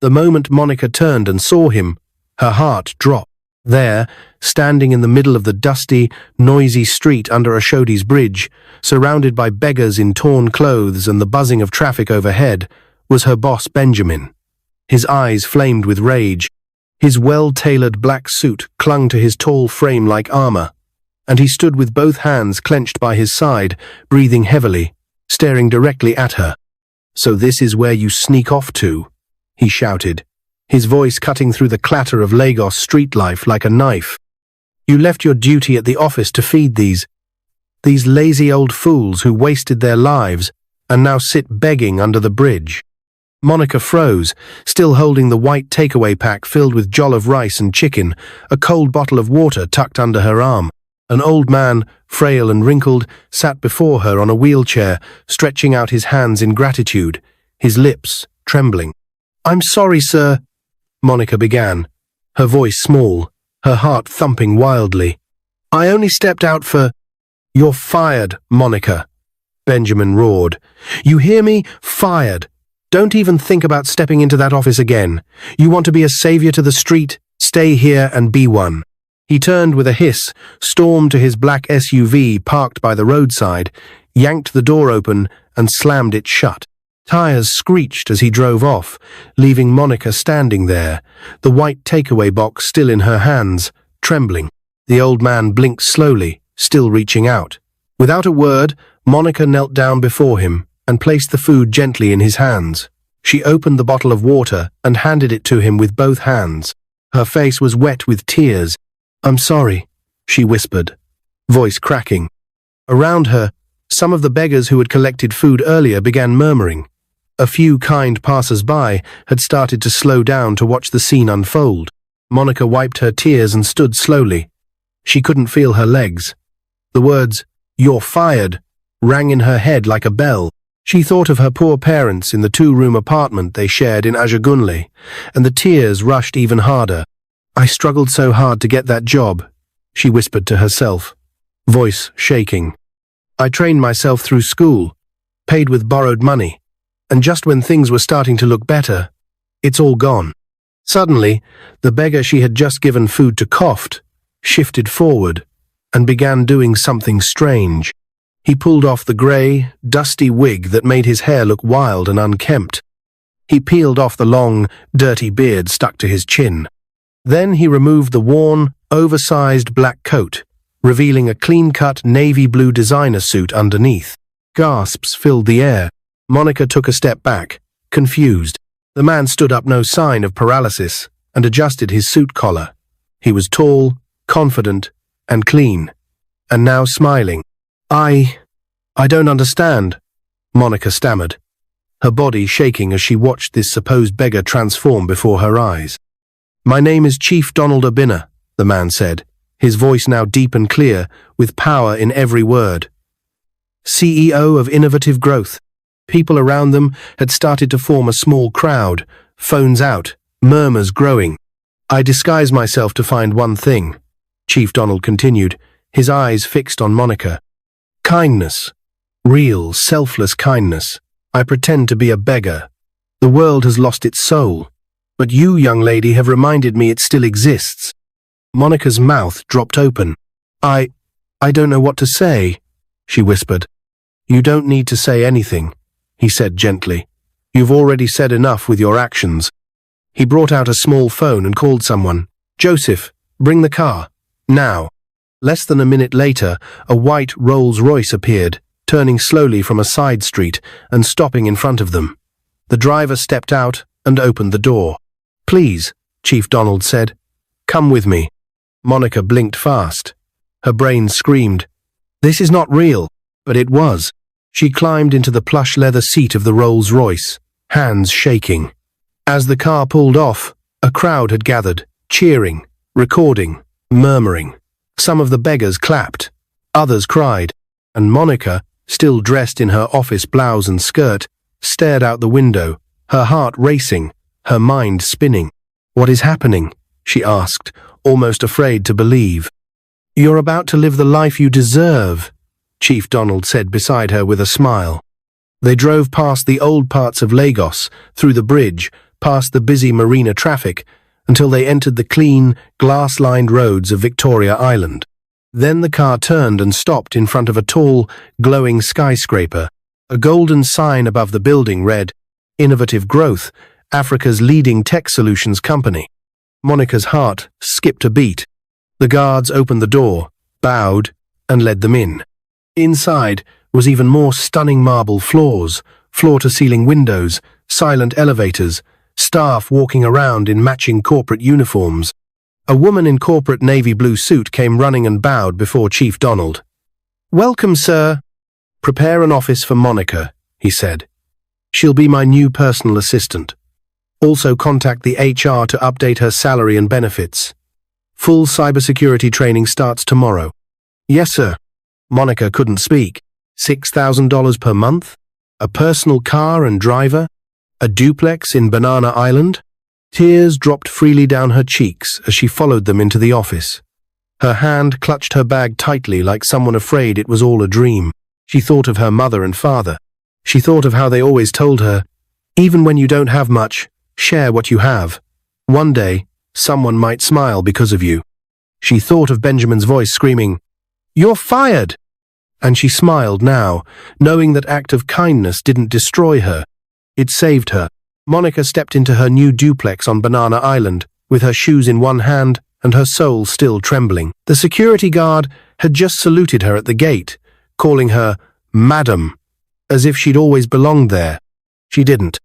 The moment Monica turned and saw him, her heart dropped. There, standing in the middle of the dusty, noisy street under Oshodi's bridge, surrounded by beggars in torn clothes and the buzzing of traffic overhead, was her boss Benjamin. His eyes flamed with rage. His well-tailored black suit clung to his tall frame like armor, and he stood with both hands clenched by his side, breathing heavily, staring directly at her. "So this is where you sneak off to?" he shouted, his voice cutting through the clatter of Lagos street life like a knife. "You left your duty at the office to feed these lazy old fools who wasted their lives and now sit begging under the bridge." Monica froze, still holding the white takeaway pack filled with jollof of rice and chicken, a cold bottle of water tucked under her arm. An old man, frail and wrinkled, sat before her on a wheelchair, stretching out his hands in gratitude, his lips trembling. "I'm sorry, sir," Monica began, her voice small, her heart thumping wildly. "I only stepped out for—" "You're fired, Monica," Benjamin roared. "You hear me? Fired. Don't even think about stepping into that office again. You want to be a savior to the street? Stay here and be one." He turned with a hiss, stormed to his black SUV parked by the roadside, yanked the door open and slammed it shut. Tires screeched as he drove off, leaving Monica standing there, the white takeaway box still in her hands, trembling. The old man blinked slowly, still reaching out. Without a word, Monica knelt down before him and placed the food gently in his hands. She opened the bottle of water and handed it to him with both hands. Her face was wet with tears. "I'm sorry," she whispered, voice cracking. Around her, some of the beggars who had collected food earlier began murmuring. A few kind passers-by had started to slow down to watch the scene unfold. Monica wiped her tears and stood slowly. She couldn't feel her legs. The words, "You're fired," rang in her head like a bell. She thought of her poor parents in the two-room apartment they shared in Ajagunle, and the tears rushed even harder. "I struggled so hard to get that job," she whispered to herself, voice shaking. "I trained myself through school, paid with borrowed money, and just when things were starting to look better, it's all gone." Suddenly, the beggar she had just given food to coughed, shifted forward, and began doing something strange. He pulled off the grey, dusty wig that made his hair look wild and unkempt. He peeled off the long, dirty beard stuck to his chin. Then he removed the worn, oversized black coat, revealing a clean-cut navy blue designer suit underneath. Gasps filled the air. Monica took a step back, confused. The man stood up, no sign of paralysis, and adjusted his suit collar. He was tall, confident, and clean, and now smiling. I don't understand," Monica stammered, her body shaking as she watched this supposed beggar transform before her eyes. "My name is Chief Donald Obinna," the man said, his voice now deep and clear, with power in every word. "CEO of Innovative Growth." People around them had started to form a small crowd, phones out, murmurs growing. "I disguise myself to find one thing," Chief Donald continued, his eyes fixed on Monica. "Kindness. Real, selfless kindness. I pretend to be a beggar. The world has lost its soul, but you, young lady, have reminded me it still exists." Monica's mouth dropped open. I don't know what to say," she whispered. "You don't need to say anything," he said gently. "You've already said enough with your actions." He brought out a small phone and called someone. "Joseph, bring the car. Now." Less than a minute later, a white RollsRoyce appeared, turning slowly from a side street and stopping in front of them. The driver stepped out and opened the door. "Please," Chief Donald said, "come with me." Monica blinked fast. Her brain screamed, "This is not real," but it was. She climbed into the plush leather seat of the RollsRoyce, hands shaking. As the car pulled off, a crowd had gathered, cheering, recording, murmuring. Some of the beggars clapped, others cried, and Monica, still dressed in her office blouse and skirt, stared out the window, her heart racing, her mind spinning. "What is happening?" she asked, almost afraid to believe. "You're about to live the life you deserve," Chief Donald said beside her with a smile. They drove past the old parts of Lagos, through the bridge, past the busy marina traffic, until they entered the clean, glass-lined roads of Victoria Island. Then the car turned and stopped in front of a tall, glowing skyscraper. A golden sign above the building read, "Innovative Growth, Africa's leading tech solutions company." Monica's heart skipped a beat. The guards opened the door, bowed, and led them in. Inside was even more stunning marble floors, floor-to-ceiling windows, silent elevators, staff walking around in matching corporate uniforms. A woman in corporate navy blue suit came running and bowed before Chief Donald. "Welcome, sir. Prepare an office for Monica," he said. "She'll be my new personal assistant. Also contact the HR to update her salary and benefits. Full cybersecurity training starts tomorrow." "Yes, sir." Monica couldn't speak. $6,000 per month? A personal car and driver? A duplex in Banana Island? Tears dropped freely down her cheeks as she followed them into the office. Her hand clutched her bag tightly like someone afraid it was all a dream. She thought of her mother and father. She thought of how they always told her, "Even when you don't have much, share what you have. One day, someone might smile because of you." She thought of Benjamin's voice screaming, "You're fired!" And she smiled now, knowing that act of kindness didn't destroy her. It saved her. Monica stepped into her new duplex on Banana Island, with her shoes in one hand and her soul still trembling. The security guard had just saluted her at the gate, calling her Madam, as if she'd always belonged there. She didn't.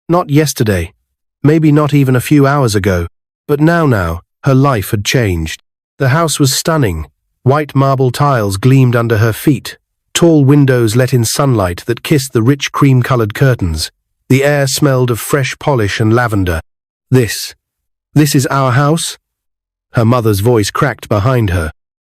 Not yesterday, maybe not even a few hours ago, but now, her life had changed. The house was stunning. White marble tiles gleamed under her feet. Tall windows let in sunlight that kissed the rich cream-colored curtains. The air smelled of fresh polish and lavender. This is our house?" Her mother's voice cracked behind her.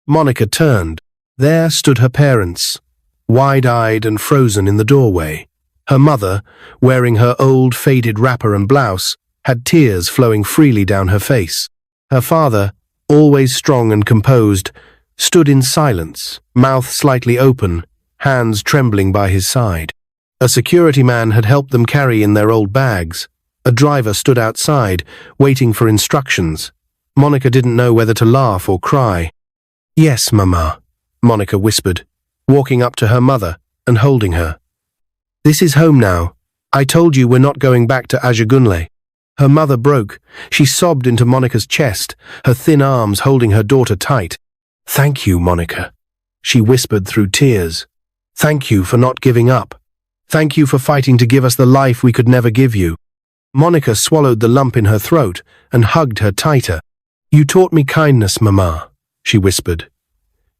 Monica turned. There stood her parents, wide-eyed and frozen in the doorway. Her mother, wearing her old faded wrapper and blouse, had tears flowing freely down her face. Her father, always strong and composed, stood in silence, mouth slightly open, hands trembling by his side. A security man had helped them carry in their old bags. A driver stood outside, waiting for instructions. Monica didn't know whether to laugh or cry. "Yes, Mama," Monica whispered, walking up to her mother and holding her. "This is home now. I told you we're not going back to Ajagunle." Her mother broke. She sobbed into Monica's chest, her thin arms holding her daughter tight. "Thank you, Monica," she whispered through tears. "Thank you for not giving up. Thank you for fighting to give us the life we could never give you." Monica swallowed the lump in her throat and hugged her tighter. "You taught me kindness, Mama," she whispered.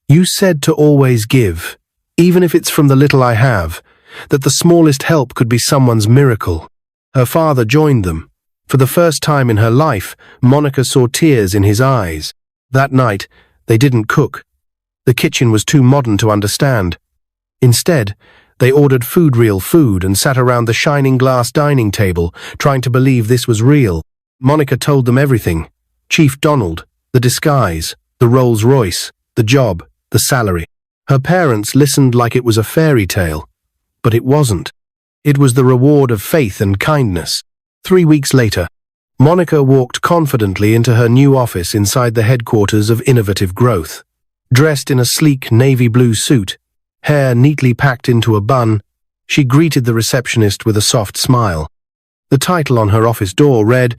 "You said to always give, even if it's from the little I have, that the smallest help could be someone's miracle." Her father joined them. For the first time in her life, Monica saw tears in his eyes. That night, they didn't cook. The kitchen was too modern to understand. Instead, they ordered real food and sat around the shining glass dining table, trying to believe this was real. Monica told them everything. Chief Donald, the disguise, the RollsRoyce, the job, the salary. Her parents listened like it was a fairy tale. But it wasn't. It was the reward of faith and kindness. 3 weeks later, Monica walked confidently into her new office inside the headquarters of Innovative Growth. Dressed in a sleek navy blue suit, hair neatly packed into a bun, she greeted the receptionist with a soft smile. The title on her office door read,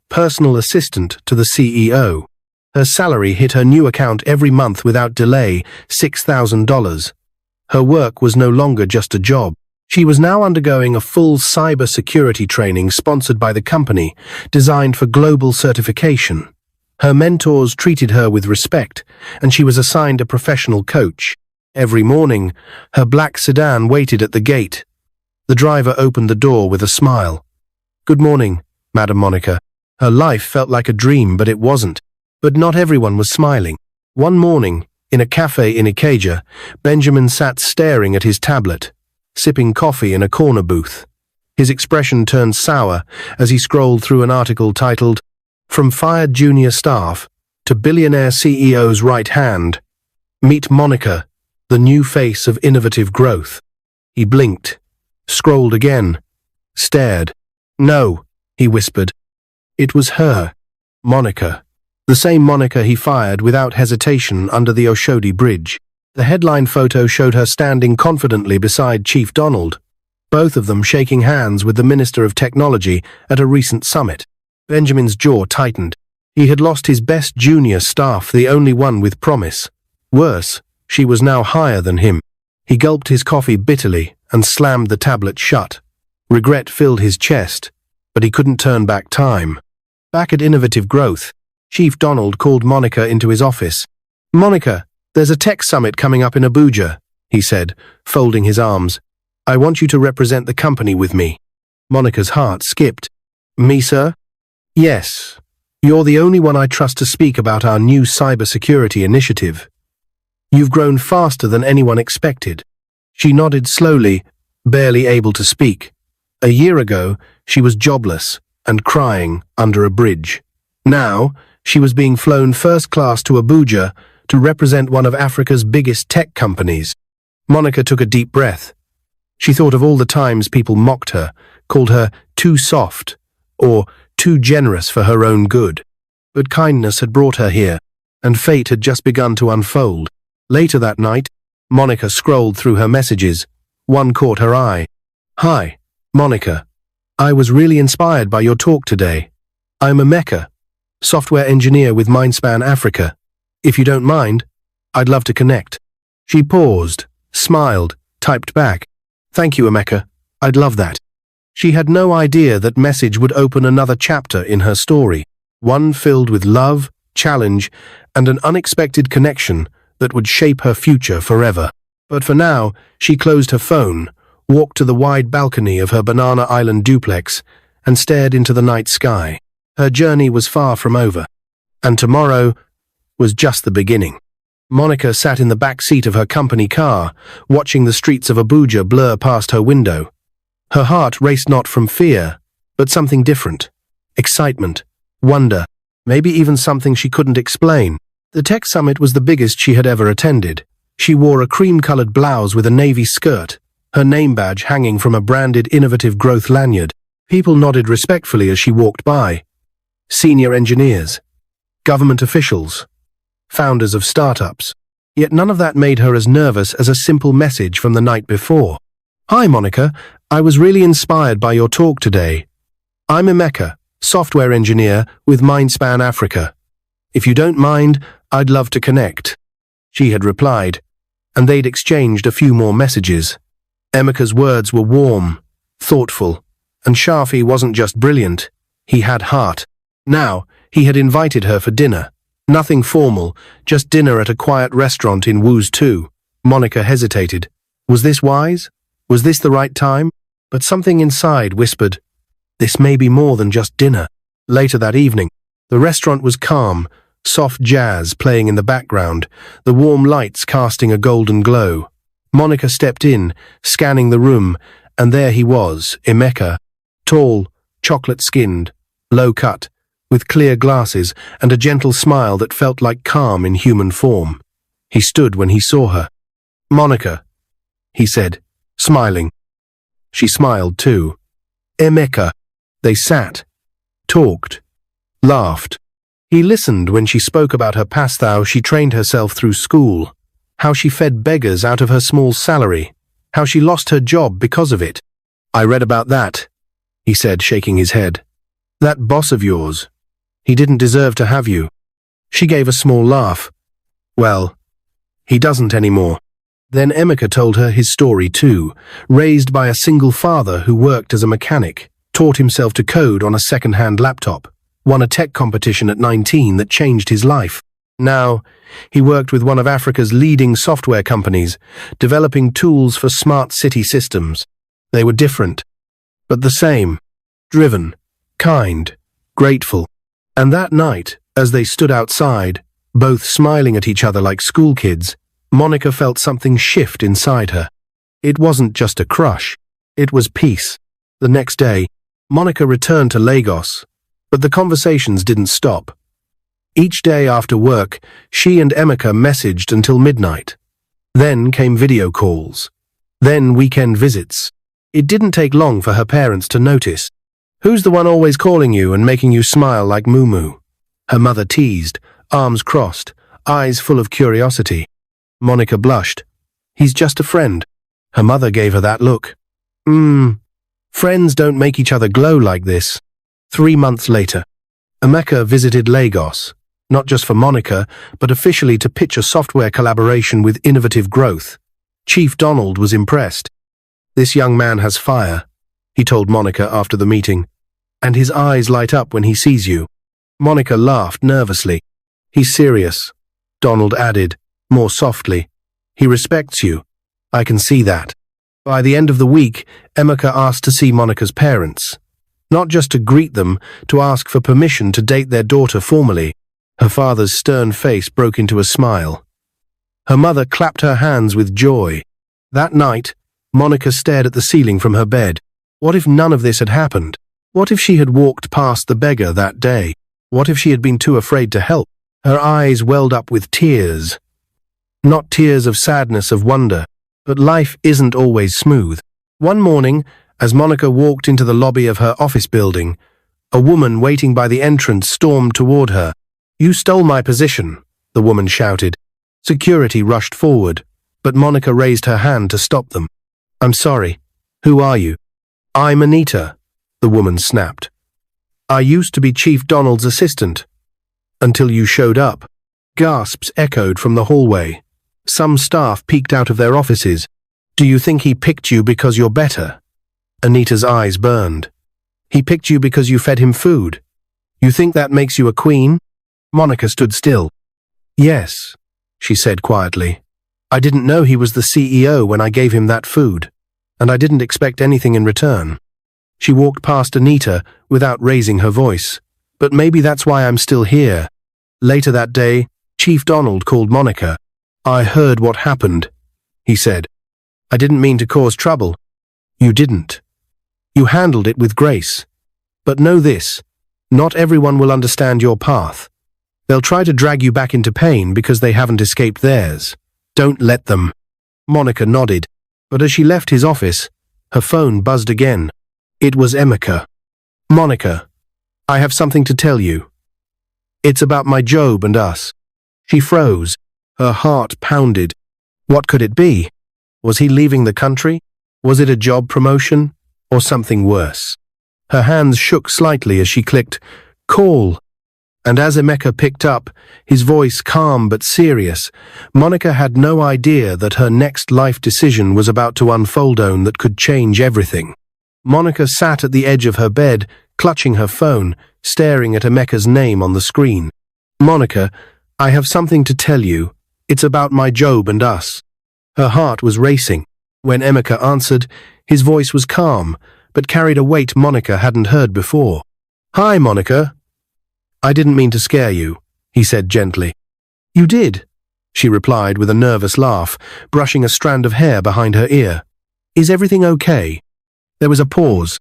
"Personal Assistant to the CEO." Her salary hit her new account every month without delay, $6,000. Her work was no longer just a job. She was now undergoing a full cybersecurity training sponsored by the company, designed for global certification. Her mentors treated her with respect, and she was assigned a professional coach. Every morning, her black sedan waited at the gate. The driver opened the door with a smile. "Good morning, Madam Monica." Her life felt like a dream, but it wasn't. But not everyone was smiling. One morning, in a cafe in Ikeja, Benjamin sat staring at his tablet, sipping coffee in a corner booth. His expression turned sour as he scrolled through an article titled, "From Fired Junior Staff to Billionaire CEO's Right Hand. Meet Monica, the new face of Innovative Growth." He blinked, scrolled again, stared. "No, he whispered. It was her, Monica. The same Monica he fired without hesitation under the Oshodi bridge. The headline photo showed her standing confidently beside Chief Donald, both of them shaking hands with the Minister of Technology at a recent summit. Benjamin's jaw tightened. He had lost his best junior staff, the only one with promise. Worse, she was now higher than him. He gulped his coffee bitterly and slammed the tablet shut. Regret filled his chest, but he couldn't turn back time. Back at Innovative Growth, Chief Donald called Monica into his office. "Monica, there's a tech summit coming up in Abuja," he said, folding his arms. "I want you to represent the company with me." Monica's heart skipped. "Me, sir?" "Yes. You're the only one I trust to speak about our new cybersecurity initiative. You've grown faster than anyone expected." She nodded slowly, barely able to speak. A year ago, she was jobless and crying under a bridge. Now, she was being flown first class to Abuja to represent one of Africa's biggest tech companies. Monica took a deep breath. She thought of all the times people mocked her, called her too soft, or too generous for her own good. But kindness had brought her here, and fate had just begun to unfold. Later that night, Monica scrolled through her messages. One caught her eye. "Hi, Monica. I was really inspired by your talk today. I'm Emeka, software engineer with Mindspan Africa. If you don't mind, I'd love to connect." She paused, smiled, typed back. "Thank you, Emeka. I'd love that." She had no idea that message would open another chapter in her story, one filled with love, challenge, and an unexpected connection that would shape her future forever. But for now, she closed her phone, walked to the wide balcony of her Banana Island duplex, and stared into the night sky. Her journey was far from over, and tomorrow was just the beginning. Monica sat in the back seat of her company car, watching the streets of Abuja blur past her window. Her heart raced not from fear, but something different. Excitement, wonder, maybe even something she couldn't explain. The tech summit was the biggest she had ever attended. She wore a cream-colored blouse with a navy skirt, her name badge hanging from a branded Innovative Growth lanyard. People nodded respectfully as she walked by. Senior engineers, government officials, founders of startups. Yet none of that made her as nervous as a simple message from the night before. "Hi, Monica. I was really inspired by your talk today. I'm Emeka, software engineer with Mindspan Africa. If you don't mind, I'd love to connect." She had replied, and they'd exchanged a few more messages. Emeka's words were warm, thoughtful, and Shafi wasn't just brilliant, he had heart. Now, he had invited her for dinner. Nothing formal, just dinner at a quiet restaurant in Woo's 2. Monica hesitated. Was this wise? Was this the right time? But something inside whispered, this may be more than just dinner. Later that evening, the restaurant was calm, soft jazz playing in the background, the warm lights casting a golden glow. Monica stepped in, scanning the room, and there he was, Emeka, tall, chocolate-skinned, low-cut, with clear glasses and a gentle smile that felt like calm in human form. He stood when he saw her. "Monica," he said, smiling. She smiled too. "Emeka." They sat, talked, laughed. He listened when she spoke about her past, how she trained herself through school, how she fed beggars out of her small salary, how she lost her job because of it. "I read about that," he said, shaking his head. "That boss of yours. He didn't deserve to have you." She gave a small laugh. "Well, he doesn't anymore." Then Emeka told her his story too, raised by a single father who worked as a mechanic, taught himself to code on a second-hand laptop, won a tech competition at 19 that changed his life. Now, he worked with one of Africa's leading software companies, developing tools for smart city systems. They were different, but the same. Driven, kind, grateful. And that night, as they stood outside, both smiling at each other like schoolkids, Monica felt something shift inside her. It wasn't just a crush. It was peace. The next day, Monica returned to Lagos, but the conversations didn't stop. Each day after work, she and Emeka messaged until midnight. Then came video calls. Then weekend visits. It didn't take long for her parents to notice. Who's the one always calling you and making you smile like Moo Moo? Her mother teased, arms crossed, eyes full of curiosity. Monica blushed. He's just a friend. Her mother gave her that look. Friends don't make each other glow like this. 3 months later, Emeka visited Lagos, not just for Monica, but officially to pitch a software collaboration with innovative growth. Chief Donald was impressed. This young man has fire, he told Monica after the meeting, and his eyes light up when he sees you. Monica laughed nervously. He's serious, Donald added, more softly. He respects you. I can see that. By the end of the week, Emeka asked to see Monica's parents. Not just to greet them, to ask for permission to date their daughter formally. Her father's stern face broke into a smile. Her mother clapped her hands with joy. That night, Monica stared at the ceiling from her bed. What if none of this had happened? What if she had walked past the beggar that day? What if she had been too afraid to help? Her eyes welled up with tears. Not tears of sadness, of wonder, but life isn't always smooth. One morning, as Monica walked into the lobby of her office building, a woman waiting by the entrance stormed toward her. "You stole my position," the woman shouted. Security rushed forward, but Monica raised her hand to stop them. "I'm sorry. Who are you?" "I'm Anita," the woman snapped. "I used to be Chief Donald's assistant. Until you showed up." Gasps echoed from the hallway. Some staff peeked out of their offices. "Do you think he picked you because you're better?" Anita's eyes burned. "He picked you because you fed him food. You think that makes you a queen?" Monica stood still. "Yes," she said quietly. "I didn't know he was the CEO when I gave him that food, and I didn't expect anything in return." She walked past Anita without raising her voice. "But maybe that's why I'm still here." Later that day, Chief Donald called Monica. "I heard what happened," he said. "I didn't mean to cause trouble." "You didn't. You handled it with grace. But know this, not everyone will understand your path. They'll try to drag you back into pain because they haven't escaped theirs. Don't let them." Monica nodded, but as she left his office, her phone buzzed again. It was Emeka. "Monica, I have something to tell you. It's about my Job and us." She froze. Her heart pounded. What could it be? Was he leaving the country? Was it a job promotion? Or something worse? Her hands shook slightly as she clicked, "Call." And as Emeka picked up, his voice calm but serious, Monica had no idea that her next life decision was about to unfold that could change everything. Monica sat at the edge of her bed, clutching her phone, staring at Emeka's name on the screen. "Monica, I have something to tell you. It's about my Job and us." Her heart was racing. When Emeka answered, his voice was calm, but carried a weight Monica hadn't heard before. "Hi, Monica." "I didn't mean to scare you," he said gently. "You did," she replied with a nervous laugh, brushing a strand of hair behind her ear. "Is everything okay?" There was a pause.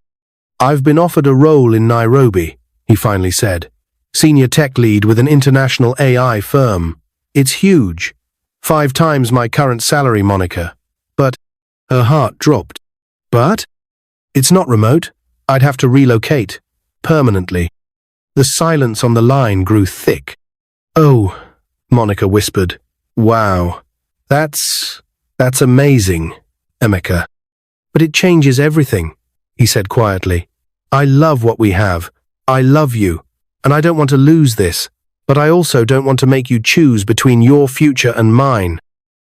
"I've been offered a role in Nairobi," he finally said. "Senior tech lead with an international AI firm. It's huge. 5 times my current salary, Monica. But..." Her heart dropped. "But? It's not remote. I'd have to relocate. Permanently." The silence on the line grew thick. "Oh," Monica whispered. "Wow. That's amazing, Emeka." "But it changes everything," he said quietly. "I love what we have. I love you. And I don't want to lose this. But I also don't want to make you choose between your future and mine."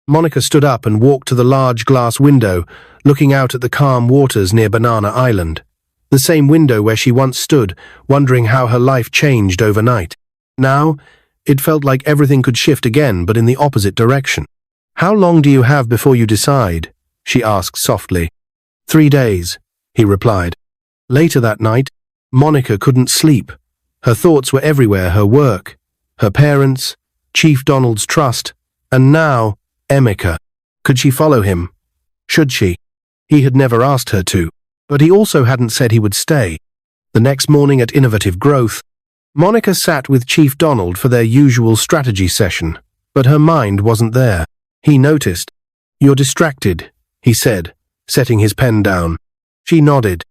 Monica stood up and walked to the large glass window, looking out at the calm waters near Banana Island. The same window where she once stood, wondering how her life changed overnight. Now, it felt like everything could shift again, but in the opposite direction. "How long do you have before you decide?" she asked softly. 3 days, he replied. Later that night, Monica couldn't sleep. Her thoughts were everywhere: her work, her parents, Chief Donald's trust, and now, Emeka. Could she follow him? Should she? He had never asked her to, but he also hadn't said he would stay. The next morning at Innovative Growth, Monica sat with Chief Donald for their usual strategy session, but her mind wasn't there. He noticed. "You're distracted," he said, setting his pen down. She nodded.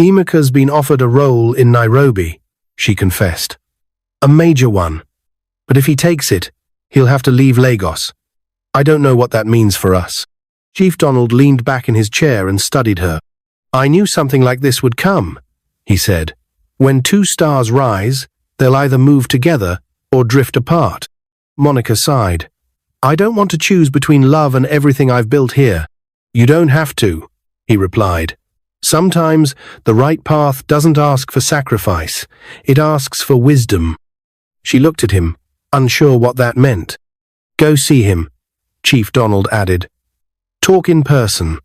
Emeka's been offered a role in Nairobi, she confessed. A major one. But if he takes it, he'll have to leave Lagos. I don't know what that means for us. Chief Donald leaned back in his chair and studied her. I knew something like this would come, he said. When two stars rise, they'll either move together or drift apart. Monica sighed. I don't want to choose between love and everything I've built here. You don't have to, he replied. Sometimes the right path doesn't ask for sacrifice. It asks for wisdom. She looked at him, unsure what that meant. Go see him, Chief Donald added. Talk in person.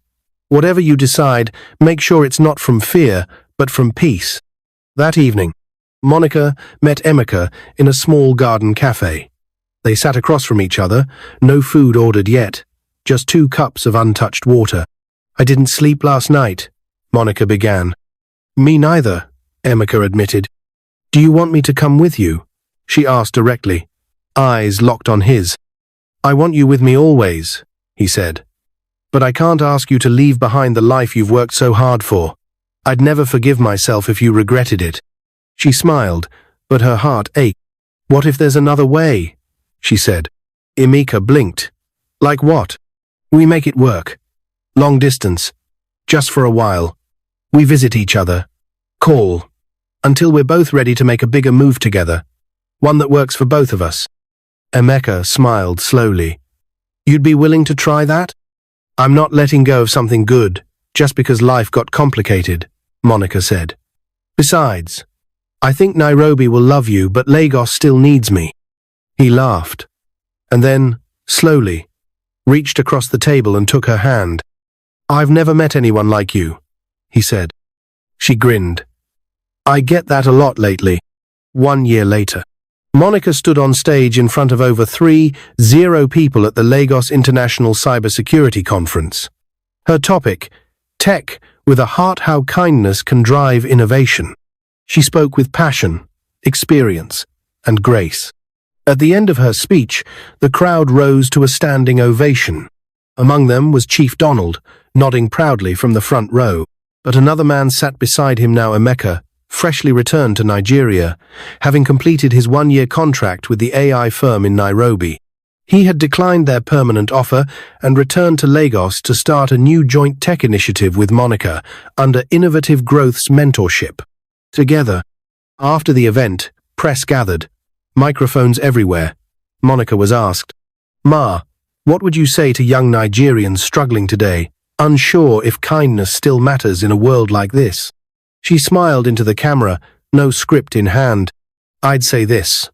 Whatever you decide, make sure it's not from fear, but from peace. That evening, Monica met Emeka in a small garden cafe. They sat across from each other, no food ordered yet, just 2 cups of untouched water. I didn't sleep last night, Monica began. Me neither, Emeka admitted. Do you want me to come with you? She asked directly, eyes locked on his. I want you with me always, he said. But I can't ask you to leave behind the life you've worked so hard for. I'd never forgive myself if you regretted it. She smiled, but her heart ached. What if there's another way? She said. Emeka blinked. Like what? We make it work. Long distance. Just for a while. We visit each other. Call. Until we're both ready to make a bigger move together. One that works for both of us. Emeka smiled slowly. You'd be willing to try that? I'm not letting go of something good, just because life got complicated, Monica said. Besides, I think Nairobi will love you, but Lagos still needs me. He laughed, and then, slowly, reached across the table and took her hand. I've never met anyone like you, he said. She grinned. I get that a lot lately. 1 year later. Monica stood on stage in front of over 30 people at the Lagos International Cybersecurity Conference. Her topic, Tech with a Heart: How Kindness Can Drive Innovation. She spoke with passion, experience, and grace. At the end of her speech, the crowd rose to a standing ovation. Among them was Chief Donald, nodding proudly from the front row. But another man sat beside him now, Emeka, freshly returned to Nigeria, having completed his 1-year contract with the AI firm in Nairobi. He had declined their permanent offer and returned to Lagos to start a new joint tech initiative with Monica under Innovative Growth's mentorship. Together, after the event, press gathered, microphones everywhere. Monica was asked, Ma, what would you say to young Nigerians struggling today, unsure if kindness still matters in a world like this? She smiled into the camera, no script in hand. I'd say this.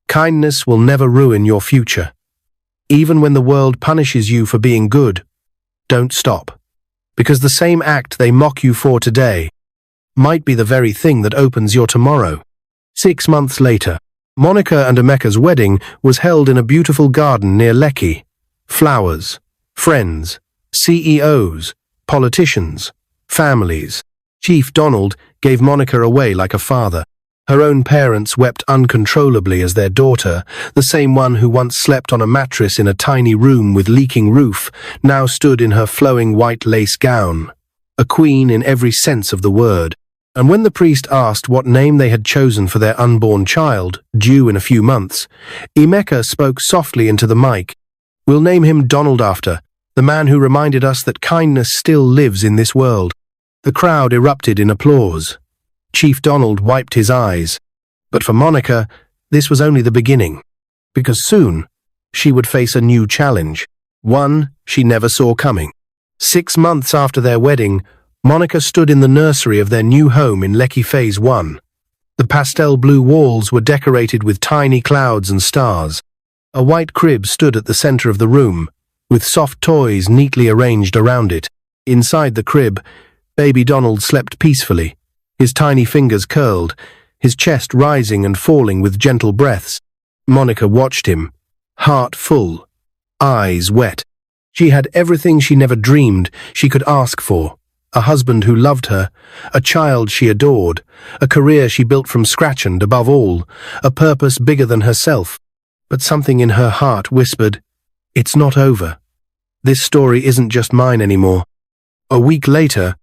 Kindness will never ruin your future. Even when the world punishes you for being good, don't stop. Because the same act they mock you for today might be the very thing that opens your tomorrow. 6 months later, Monica and Emeka's wedding was held in a beautiful garden near Lekki. Flowers, friends, CEOs, politicians, families. Chief Donald gave Monica away like a father. Her own parents wept uncontrollably as their daughter, the same one who once slept on a mattress in a tiny room with leaking roof, now stood in her flowing white lace gown, a queen in every sense of the word. And when the priest asked what name they had chosen for their unborn child, due in a few months, Emeka spoke softly into the mic. We'll name him Donald after, the man who reminded us that kindness still lives in this world. The crowd erupted in applause. Chief Donald wiped his eyes. But for Monica, this was only the beginning. Because soon, she would face a new challenge. One she never saw coming. 6 months after their wedding, Monica stood in the nursery of their new home in Lekki Phase 1. The pastel blue walls were decorated with tiny clouds and stars. A white crib stood at the center of the room, with soft toys neatly arranged around it. Inside the crib, baby Donald slept peacefully, his tiny fingers curled, his chest rising and falling with gentle breaths. Monica watched him, heart full, eyes wet. She had everything she never dreamed she could ask for. A husband who loved her, a child she adored, a career she built from scratch and, above all, a purpose bigger than herself. But something in her heart whispered, it's not over. This story isn't just mine anymore. A week later,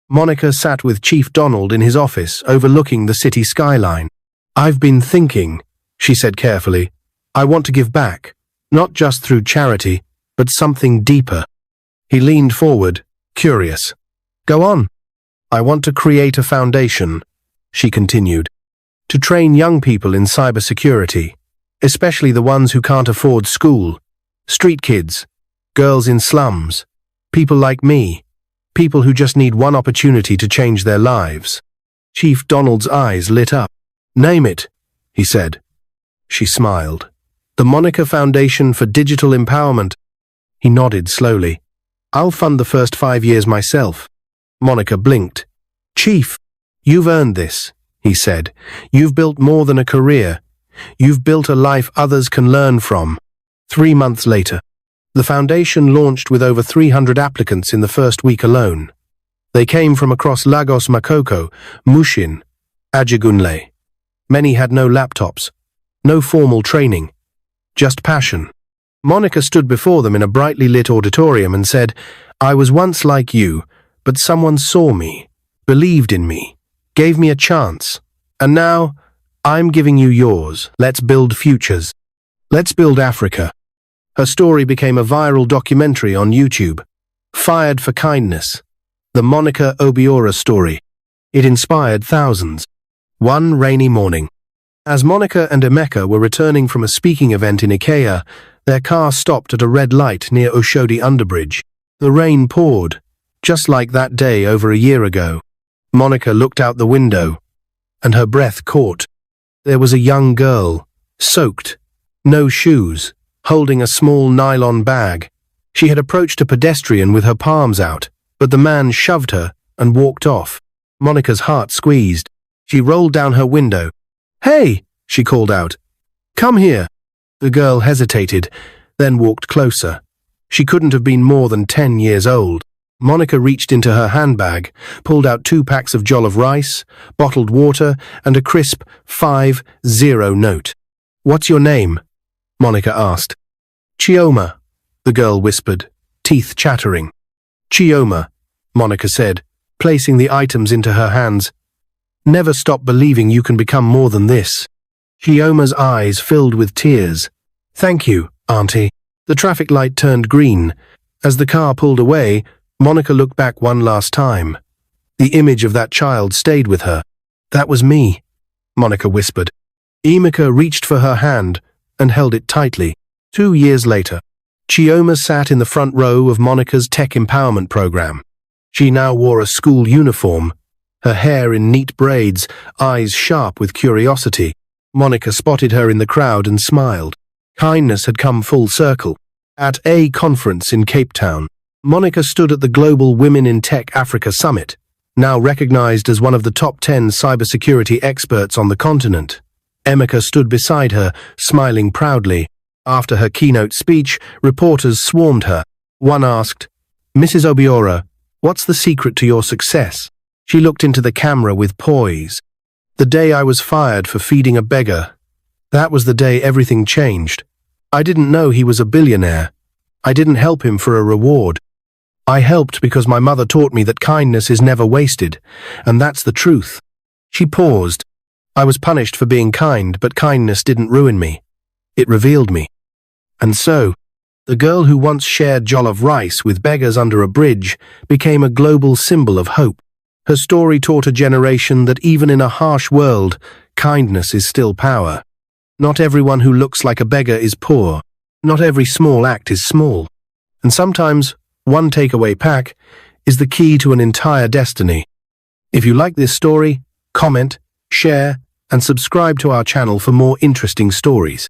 Monica sat with Chief Donald in his office, overlooking the city skyline. "I've been thinking," she said carefully. "I want to give back, not just through charity, but something deeper." He leaned forward, curious. "Go on." "I want to create a foundation," she continued, "to train young people in cybersecurity, especially the ones who can't afford school, street kids, girls in slums, people like me, people who just need one opportunity to change their lives." Chief Donald's eyes lit up. "Name it," he said. She smiled. "The Monica Foundation for Digital Empowerment." He nodded slowly. "I'll fund the first 5 years myself." Monica blinked. "Chief, you've earned this," he said. "You've built more than a career. You've built a life others can learn from." 3 months later, the foundation launched with over 300 applicants in the first week alone. They came from across Lagos, Makoko, Mushin, Ajagunle. Many had no laptops, no formal training, just passion. Monica stood before them in a brightly lit auditorium and said, "I was once like you, but someone saw me, believed in me, gave me a chance. And now, I'm giving you yours. Let's build futures. Let's build Africa." Her story became a viral documentary on YouTube. Fired for Kindness. The Monica Obiora story. It inspired thousands. One rainy morning, as Monica and Emeka were returning from a speaking event in Ikea, their car stopped at a red light near Oshodi Underbridge. The rain poured, just like that day over a year ago. Monica looked out the window, and her breath caught. There was a young girl, soaked, no shoes, holding a small nylon bag. She had approached a pedestrian with her palms out, but the man shoved her and walked off. Monica's heart squeezed. She rolled down her window. "Hey!" she called out. "Come here." The girl hesitated, then walked closer. She couldn't have been more than 10 years old. Monica reached into her handbag, pulled out 2 packs of jollof rice, bottled water, and a crisp 50 note. "What's your name?" Monica asked. "Chioma," the girl whispered, teeth chattering. "Chioma," Monica said, placing the items into her hands. "Never stop believing you can become more than this." Chioma's eyes filled with tears. "Thank you, Auntie." The traffic light turned green. As the car pulled away, Monica looked back one last time. The image of that child stayed with her. "That was me," Monica whispered. Emeka reached for her hand and held it tightly. 2 years later, Chioma sat in the front row of Monica's tech empowerment program. She now wore a school uniform, her hair in neat braids, eyes sharp with curiosity. Monica spotted her in the crowd and smiled. Kindness had come full circle. At a conference in Cape Town, Monica stood at the Global Women in Tech Africa Summit, now recognized as one of the top 10 cybersecurity experts on the continent. Emeka stood beside her, smiling proudly. After her keynote speech, reporters swarmed her. One asked, "Mrs. Obiora, what's the secret to your success?" She looked into the camera with poise. "The day I was fired for feeding a beggar. That was the day everything changed. I didn't know he was a billionaire. I didn't help him for a reward. I helped because my mother taught me that kindness is never wasted, and that's the truth." She paused. "I was punished for being kind, but kindness didn't ruin me. It revealed me." And so, the girl who once shared jollof rice with beggars under a bridge became a global symbol of hope. Her story taught a generation that even in a harsh world, kindness is still power. Not everyone who looks like a beggar is poor. Not every small act is small. And sometimes, one takeaway pack is the key to an entire destiny. If you like this story, comment, share, and subscribe to our channel for more interesting stories.